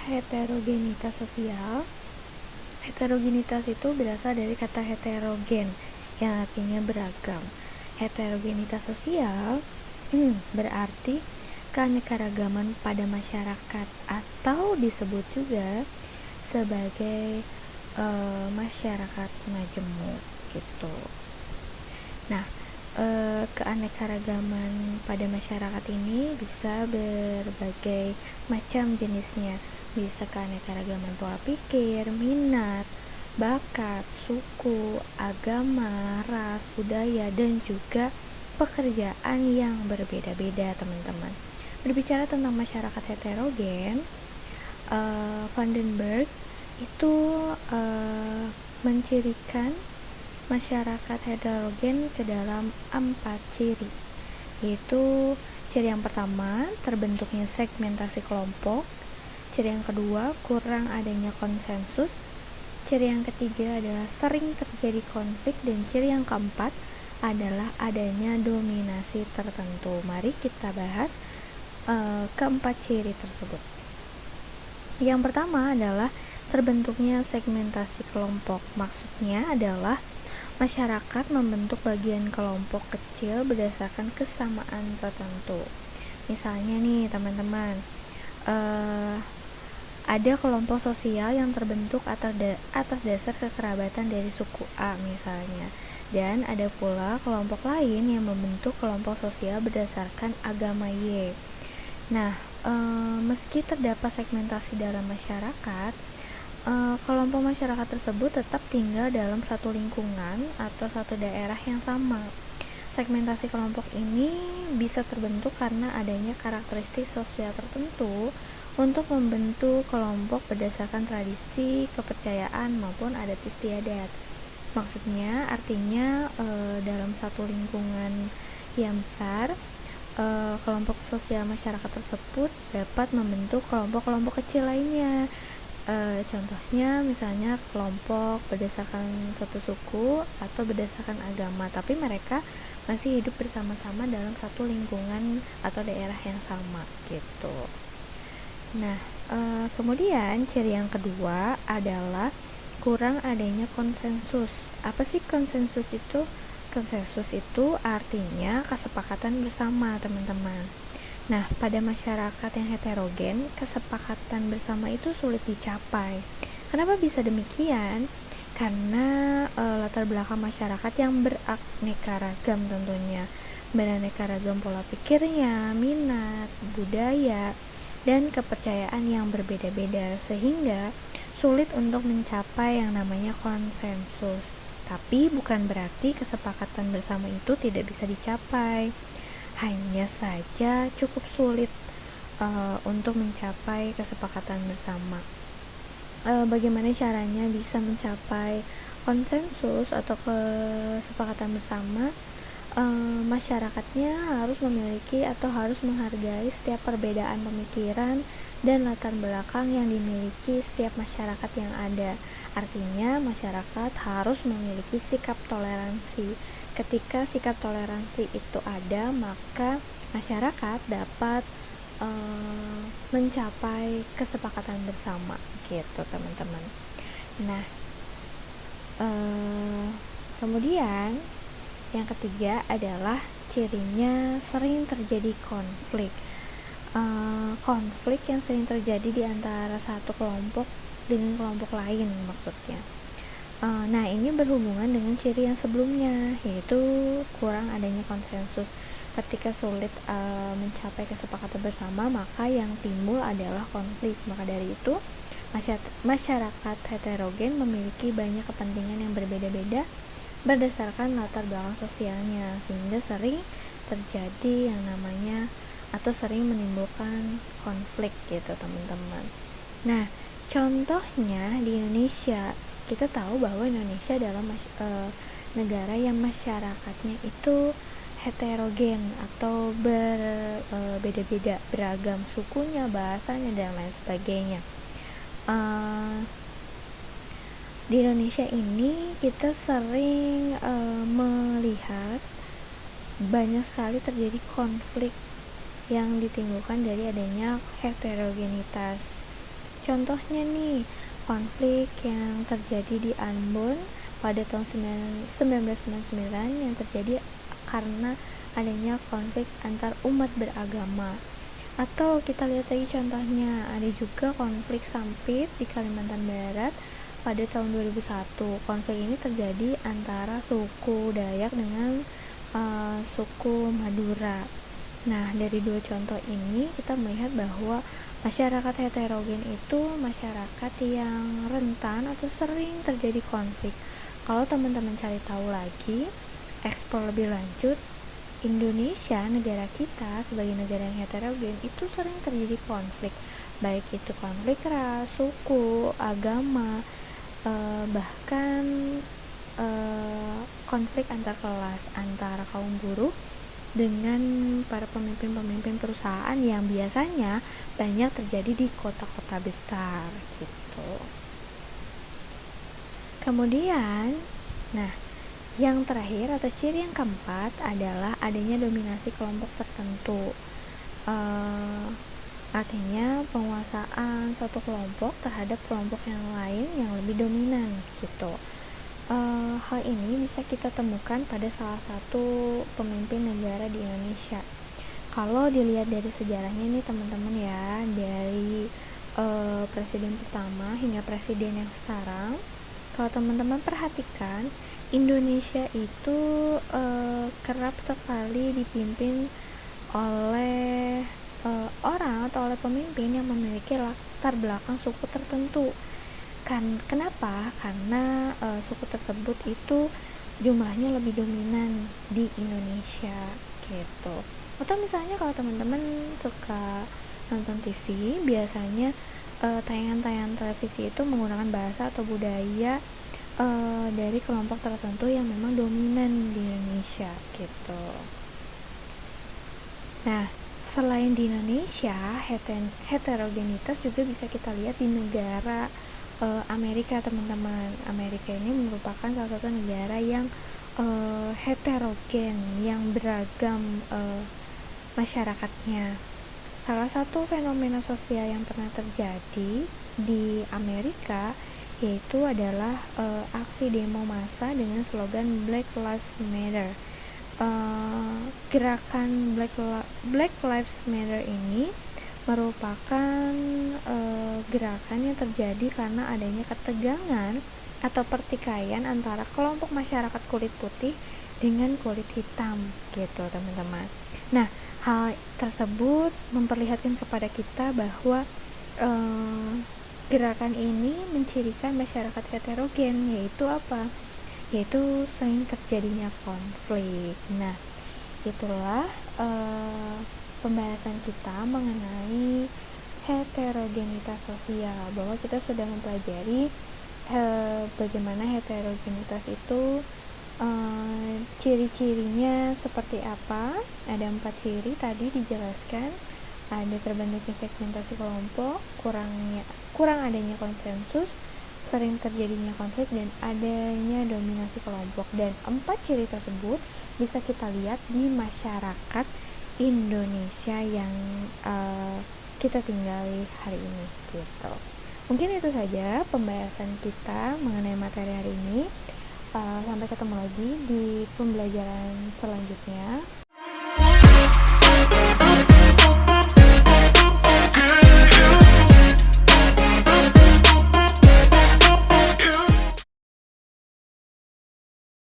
heterogenitas sosial. Heterogenitas itu berasal dari kata heterogen yang artinya beragam. Heterogenitas sosial berarti keanekaragaman pada masyarakat atau disebut juga sebagai masyarakat majemuk gitu. Nah, keanekaragaman pada masyarakat ini bisa berbagai macam jenisnya. Bisa keanekaragaman pola pikir, minat, bakat, suku, agama, ras, budaya, dan juga pekerjaan yang berbeda-beda, teman-teman. Berbicara tentang masyarakat heterogen, Vandenberg itu mencirikan masyarakat heterogen ke dalam 4 ciri, yaitu ciri yang pertama, terbentuknya segmentasi kelompok. Ciri yang kedua, kurang adanya konsensus. Ciri yang ketiga adalah sering terjadi konflik. Dan ciri yang keempat adalah adanya dominasi tertentu. Mari kita bahas keempat ciri tersebut. Yang pertama adalah terbentuknya segmentasi kelompok. Maksudnya adalah masyarakat membentuk bagian kelompok kecil berdasarkan kesamaan tertentu. Misalnya nih teman-teman, ada kelompok sosial yang terbentuk atas dasar kekerabatan dari suku A misalnya, dan ada pula kelompok lain yang membentuk kelompok sosial berdasarkan agama Y. Nah, meski terdapat segmentasi dalam masyarakat, kelompok masyarakat tersebut tetap tinggal dalam satu lingkungan atau satu daerah yang sama. Segmentasi kelompok ini bisa terbentuk karena adanya karakteristik sosial tertentu untuk membentuk kelompok berdasarkan tradisi, kepercayaan, maupun adat istiadat. Maksudnya, artinya dalam satu lingkungan yang besar, kelompok sosial masyarakat tersebut dapat membentuk kelompok-kelompok kecil lainnya. Contohnya misalnya kelompok berdasarkan satu suku atau berdasarkan agama, tapi mereka masih hidup bersama-sama dalam satu lingkungan atau daerah yang sama gitu. Nah, kemudian ciri yang kedua adalah kurang adanya konsensus. Apa sih konsensus itu? Konsensus itu artinya kesepakatan bersama, teman-teman. Nah, pada masyarakat yang heterogen, kesepakatan bersama itu sulit dicapai. Kenapa bisa demikian? Karena latar belakang masyarakat yang beraneka ragam tentunya. Beraneka ragam pola pikirnya, minat, budaya, dan kepercayaan yang berbeda-beda, sehingga sulit untuk mencapai yang namanya konsensus. Tapi bukan berarti kesepakatan bersama itu tidak bisa dicapai. Hanya saja cukup sulit untuk mencapai kesepakatan bersama. Bagaimana caranya bisa mencapai konsensus atau kesepakatan bersama? Masyarakatnya harus memiliki atau harus menghargai setiap perbedaan pemikiran dan latar belakang yang dimiliki setiap masyarakat yang ada. Artinya masyarakat harus memiliki sikap toleransi. Ketika sikap toleransi itu ada, maka masyarakat dapat mencapai kesepakatan bersama gitu, teman-teman. Nah, kemudian yang ketiga adalah cirinya sering terjadi konflik. Konflik yang sering terjadi di antara satu kelompok dengan kelompok lain maksudnya. Nah, ini berhubungan dengan ciri yang sebelumnya, yaitu kurang adanya konsensus. Ketika sulit mencapai kesepakatan bersama, maka yang timbul adalah konflik. Maka dari itu, masyarakat heterogen memiliki banyak kepentingan yang berbeda-beda berdasarkan latar belakang sosialnya, sehingga sering terjadi yang namanya atau sering menimbulkan konflik gitu, teman-teman. Nah, contohnya di Indonesia, kita tahu bahwa Indonesia adalah negara yang masyarakatnya itu heterogen atau berbeda-beda, beragam sukunya, bahasanya, dan lain sebagainya. Di Indonesia ini kita sering melihat banyak sekali terjadi konflik yang ditimbulkan dari adanya heterogenitas. Contohnya nih, konflik yang terjadi di Ambon pada tahun 1999 yang terjadi karena adanya konflik antar umat beragama. Atau kita lihat lagi contohnya, ada juga konflik Sampit di Kalimantan Barat pada tahun 2001. Konflik ini terjadi antara suku Dayak dengan suku Madura. Nah, dari dua contoh ini kita melihat bahwa masyarakat heterogen itu masyarakat yang rentan atau sering terjadi konflik. Kalau teman-teman cari tahu lagi, eksplor lebih lanjut, Indonesia, negara kita sebagai negara yang heterogen itu sering terjadi konflik, baik itu konflik ras, suku, agama, bahkan konflik antar kelas, antara kaum buruh dengan para pemimpin-pemimpin perusahaan yang biasanya banyak terjadi di kota-kota besar gitu. Kemudian, nah, yang terakhir atau ciri yang keempat adalah adanya dominasi kelompok tertentu. Artinya penguasaan satu kelompok terhadap kelompok yang lain yang lebih dominan gitu. Hal ini bisa kita temukan pada salah satu pemimpin negara di Indonesia. Kalau dilihat dari sejarahnya nih teman-teman ya, dari presiden pertama hingga presiden yang sekarang, kalau teman-teman perhatikan, Indonesia itu kerap sekali dipimpin oleh orang atau oleh pemimpin yang memiliki latar belakang suku tertentu. Kenapa? Karena suku tersebut itu jumlahnya lebih dominan di Indonesia gitu. Atau misalnya kalau teman-teman suka nonton TV, biasanya tayangan-tayangan televisi itu menggunakan bahasa atau budaya dari kelompok tertentu yang memang dominan di Indonesia gitu. Nah, selain di Indonesia, heterogenitas juga bisa kita lihat di negara Amerika, teman-teman. Amerika ini merupakan salah satu negara yang heterogen, yang beragam masyarakatnya. Salah satu fenomena sosial yang pernah terjadi di Amerika yaitu adalah aksi demo massa dengan slogan Black Lives Matter. Gerakan Black Lives Matter ini merupakan gerakan yang terjadi karena adanya ketegangan atau pertikaian antara kelompok masyarakat kulit putih dengan kulit hitam gitu teman-teman. Nah, hal tersebut memperlihatkan kepada kita bahwa gerakan ini mencirikan masyarakat heterogen, yaitu apa? Yaitu sering terjadinya konflik. Nah, itulah pembahasan kita mengenai heterogenitas sosial, bahwa kita sudah mempelajari bagaimana heterogenitas itu ciri-cirinya seperti apa. Ada 4 ciri tadi dijelaskan. Ada terbentuknya segmentasi kelompok, kurang adanya konsensus, sering terjadinya konflik, dan adanya dominasi kelompok. Dan 4 ciri tersebut bisa kita lihat di masyarakat Indonesia yang kita tinggali hari ini gitu. Mungkin itu saja pembahasan kita mengenai materi hari ini. Sampai ketemu lagi di pembelajaran selanjutnya.